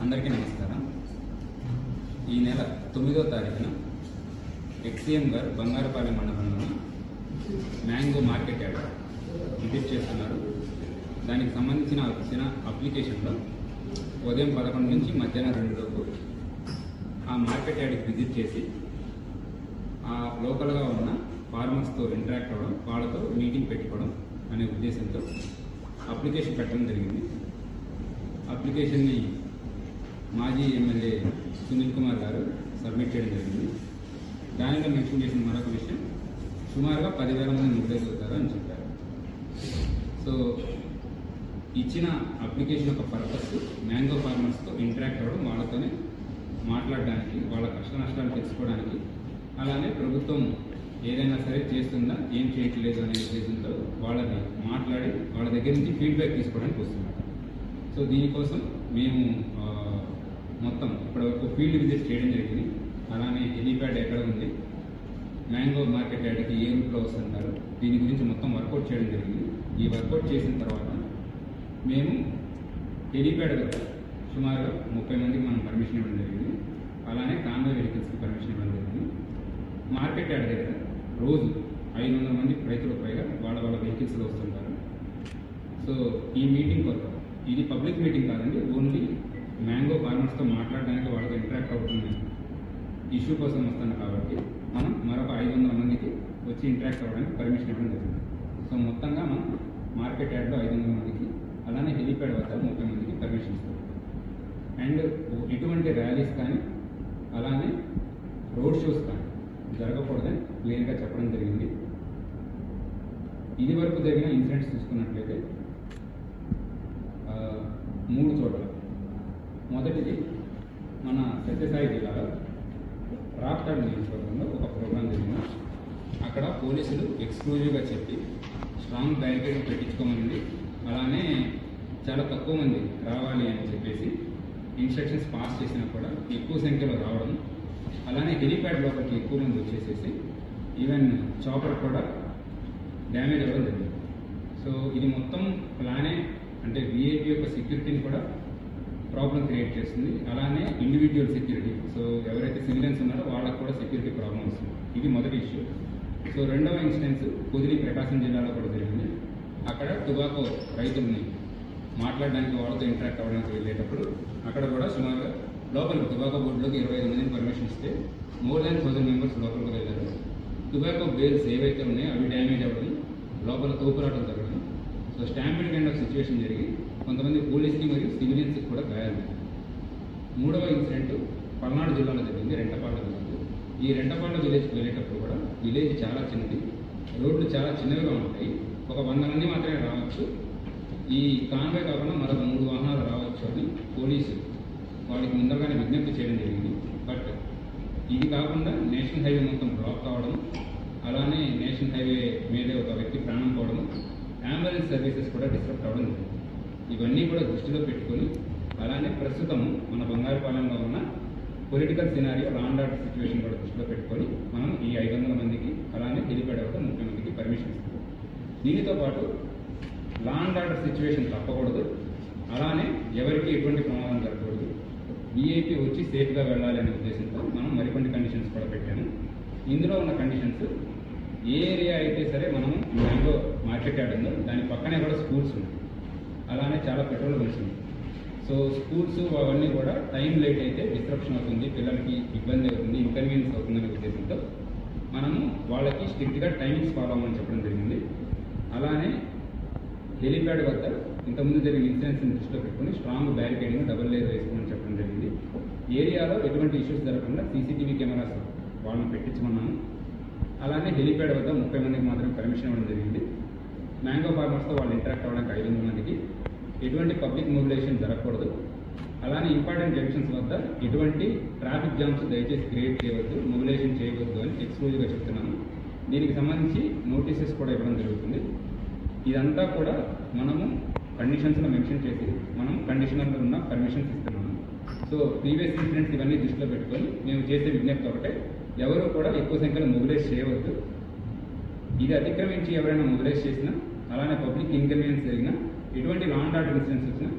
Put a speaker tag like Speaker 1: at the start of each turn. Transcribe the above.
Speaker 1: అందరికీ నమస్కారం. ఈ నెల 9వ తారీఖున ఎక్స్ఎం గారు బంగారపాలెం మండలంలోని మ్యాంగో మార్కెట్ యార్డ్ విజిట్ చేస్తున్నారు. దానికి సంబంధించిన అప్లికేషన్లో ఉదయం 11 నుంచి మధ్యాహ్నం 2 లోపు ఆ మార్కెట్ యార్డ్కి విజిట్ చేసి ఆ లోకల్గా ఉన్న ఫార్మర్స్తో ఇంటరాక్ట్ అవ్వడం, వాళ్ళతో మీటింగ్ పెట్టుకోవడం అనే ఉద్దేశంతో అప్లికేషన్ పెట్టడం జరిగింది. అప్లికేషన్ని మాజీ ఎమ్మెల్యే సునీల్ కుమార్ గారు సబ్మిట్ చేయడం జరిగింది. దానిలో మెన్షన్ చేసిన మరొక విషయం, సుమారుగా 10,000 మంది మొబైల్ అవుతారు అని చెప్పారు. సో ఇచ్చిన అప్లికేషన్ యొక్క పర్పస్ మ్యాంగో ఫార్మర్స్తో ఇంటరాక్ట్ అవ్వడం, వాళ్ళతోనే మాట్లాడడానికి, వాళ్ళ కష్ట నష్టాలు తెలుసుకోవడానికి, అలానే ప్రభుత్వం ఏదైనా సరే చేస్తుందా, ఏం చేయట్లేదు అనే ఉద్దేశంతో వాళ్ళని మాట్లాడి వాళ్ళ దగ్గర నుంచి ఫీడ్బ్యాక్ తీసుకోవడానికి వస్తున్నారు. సో దీనికోసం మేము మొత్తం ఇప్పటివరకు ఫీల్డ్ విజిట్ చేయడం జరిగింది. అలానే హెలీప్యాడ్ ఎక్కడ ఉంది, మ్యాంగో మార్కెట్ యార్డ్కి ఏ రూట్లో వస్తుంటారు, దీని గురించి మొత్తం వర్కౌట్ చేయడం జరిగింది. ఈ వర్కౌట్ చేసిన తర్వాత మేము హెలీప్యాడ్ వద్ద సుమారుగా 30 మందికి మనం పర్మిషన్ ఇవ్వడం జరిగింది. అలానే కాన్వాయ్ వెహికల్స్కి పర్మిషన్ ఇవ్వడం జరిగింది. మార్కెట్ యార్డ్ దగ్గర రోజు 500 మంది రైతులకు పైగా వాళ్ళ వెహికల్స్లో వస్తుంటారు. సో ఈ మీటింగ్ వరకు ఇది పబ్లిక్ మీటింగ్ కాదండి, ఓన్లీ మ్యాంగో ఫార్మర్స్తో మాట్లాడడానికి, వాళ్ళతో ఇంటరాక్ట్ అవుతున్న ఇష్యూ కోసం వస్తాను కాబట్టి మనం మరొక 500 మందికి వచ్చి ఇంటరాక్ట్ అవ్వడానికి పర్మిషన్ ఇవ్వడం జరిగింది. సో మొత్తంగా మనం మార్కెట్ యార్డ్లో 500 మందికి, అలానే హెలీప్యాడ్ వద్ద 30 మందికి పర్మిషన్ ఇస్తాం. అండ్ ఎటువంటి ర్యాలీస్ కానీ అలానే రోడ్ షోస్ కానీ జరగకూడదని క్లియర్గా చెప్పడం జరిగింది. ఇది వరకు జరిగిన ఇన్సిడెంట్స్ చూసుకున్నట్లయితే 3 చోట్ల. మొదటిది మన సత్యసాయి జిల్లాలో రాప్తాడ్ నియోజకవర్గంలో ఒక ప్రోగ్రాం జరిగింది. అక్కడ పోలీసులు ఎక్స్క్లూజివ్గా చెప్పి స్ట్రాంగ్ బ్యారికేడ్ పెట్టించుకోమని, అలానే చాలా తక్కువ మంది రావాలి అని చెప్పేసి ఇన్స్ట్రక్షన్స్ పాస్ చేసినా కూడా ఎక్కువ సంఖ్యలో రావడం, అలానే హెలీప్యాడ్ లోపలికి ఎక్కువ మంది వచ్చేసేసి ఈవెన్ చాపర్ కూడా డ్యామేజ్ అవ్వడం జరిగింది. సో ఇది మొత్తం ప్లానే, అంటే విఐపి యొక్క సెక్యూరిటీని కూడా ప్రాబ్లం క్రియేట్ చేస్తుంది. అలానే ఇండివిజువల్ సెక్యూరిటీ, సో ఎవరైతే సివిలియన్స్ ఉన్నారో వాళ్ళకు కూడా సెక్యూరిటీ ప్రాబ్లం వస్తుంది. ఇది మొదటి ఇష్యూ. సో రెండవ ఇన్సిడెన్స్ కుదిరి ప్రకాశం జిల్లాలో కూడా జరిగింది. అక్కడ టొబాకో రైతుల్ని మాట్లాడడానికి, వాళ్ళతో ఇంటరాక్ట్ అవ్వడానికి వెళ్ళేటప్పుడు అక్కడ కూడా సుమారుగా లోపలికి టొబాకో బోర్డులోకి 25 మందిని పర్మిషన్ ఇస్తే మోర్ దాన్ 1000 మెంబర్స్ లోపలికి వెళ్ళారు. టొబాకో బేల్స్ ఏవైతే ఉన్నాయో అవి డ్యామేజ్ అవ్వడం, లోపల తోపులాటలు జరగడం, so stampede kind of situation జరిగి కొంతమంది పోలీస్కి మరియు సివిలియన్స్కి కూడా గాయాలు. మూడవ ఇన్సిడెంట్ పల్నాడు జిల్లాలో జరిగింది, రెంటపాళ్ళ విలేజ్. ఈ రెంటపాళ్ళ విలేజ్కి వెళ్ళేటప్పుడు కూడా విలేజ్ చాలా చిన్నది, రోడ్లు చాలా చిన్నవిగా ఉంటాయి. ఒక 100 మంది మాత్రమే రావచ్చు. ఈ కాన్వాయ్ కాకుండా మరొక 3 వాహనాలు రావచ్చు అని పోలీసు వాళ్ళకి ముందరగానే విజ్ఞప్తి చేయడం జరిగింది. బట్ ఇది కాకుండా నేషనల్ హైవే మొత్తం బ్లాక్ కావడం, అలానే నేషనల్ హైవే మీదే ఒక వ్యక్తి ప్రాణం పోవడం, అంబులెన్స్ సర్వీసెస్ కూడా డిస్టర్బ్ అవ్వడం జరిగింది. ఇవన్నీ కూడా దృష్టిలో పెట్టుకొని, అలానే ప్రస్తుతం మన బంగారపాలెంలో ఉన్న political scenario, law and order situation కూడా దృష్టిలో పెట్టుకొని మనం ఈ 500 మందికి, అలానే హెలీప్యాడ్ వద్ద 30 మందికి పర్మిషన్ ఇస్తాం. దీనితో పాటు లా అండ్ ఆర్డర్ సిచ్యువేషన్ తప్పకూడదు, అలానే ఎవరికి ఎటువంటి ప్రమాదం జరగకూడదు, విఐపి వచ్చి సేఫ్గా వెళ్ళాలి అనే ఉద్దేశంతో మనం మరికొన్ని కండిషన్స్ కూడా పెట్టాము. ఇందులో ఉన్న కండిషన్స్, ఏ ఏరియా అయితే సరే మనం మ్యాంగో మార్కెట్ యార్డ్ ఉందో దాని పక్కనే కూడా స్కూల్స్ ఉన్నాయి, అలానే చాలా పెట్రోల్ బంక్స్ ఉన్నాయి. సో స్కూల్స్ అవన్నీ కూడా టైం లేట్ అయితే డిస్ట్రప్షన్ అవుతుంది, పిల్లలకి ఇబ్బంది అవుతుంది, ఇన్కన్వీనియన్స్ అవుతుందనే ఉద్దేశంతో మనము వాళ్ళకి స్ట్రిక్ట్గా టైమింగ్స్ ఫాలో అవ్వమని చెప్పడం జరిగింది. అలానే హెలీప్యాడ్ వద్ద ఇంతకుముందు జరిగిన ఇన్సిడెంట్స్ని దృష్టిలో పెట్టుకుని స్ట్రాంగ్ బ్యారికేడింగ్, డబుల్ లేయర్ వేసుకోమని చెప్పడం జరిగింది. ఏరియాలో ఎటువంటి ఇష్యూస్ జరగకుండా సీసీటీవీ కెమెరాస్ వాళ్ళని పెట్టించమన్నాము. అలానే హెలీప్యాడ్ వద్ద 30 మందికి మాత్రమే పర్మిషన్ ఇవ్వడం జరిగింది. మ్యాంగో ఫార్మర్స్తో వాళ్ళు ఇంటరాక్ట్ అవ్వడానికి 500 మందికి, ఎటువంటి పబ్లిక్ మొబిలైజేషన్ జరగకూడదు. అలానే ఇంపార్టెంట్ జంక్షన్స్ వద్ద ఎటువంటి ట్రాఫిక్ జామ్స్ దయచేసి క్రియేట్ చేయవద్దు, మొబిలైజేషన్ చేయవద్దు అని ఎక్స్క్లూజివ్గా చెప్తున్నాను. దీనికి సంబంధించి నోటీసెస్ కూడా ఇవ్వడం జరుగుతుంది. ఇదంతా కూడా మనము కండిషన్స్లో మెన్షన్ చేసి మనం కండిషనల్లో ఉన్న పర్మిషన్స్ ఇస్తున్నాము. సో ప్రీవియస్ ఇన్సిడెంట్స్ ఇవన్నీ దృష్టిలో పెట్టుకొని మేము చేసే విజ్ఞప్తి ఒకటే, ఎవరు కూడా ఎక్కువ సంఖ్యలో మొబిలైజ్ చేయవద్దు. ఇది అతిక్రమించి ఎవరైనా మొబిలైజ్ చేసినా, అలానే పబ్లిక్ ఇన్కన్వీనియన్స్ జరిగినా, ఎటువంటి లా అండ్ ఆర్డర్ ఇన్సిడెంట్స్ వచ్చినా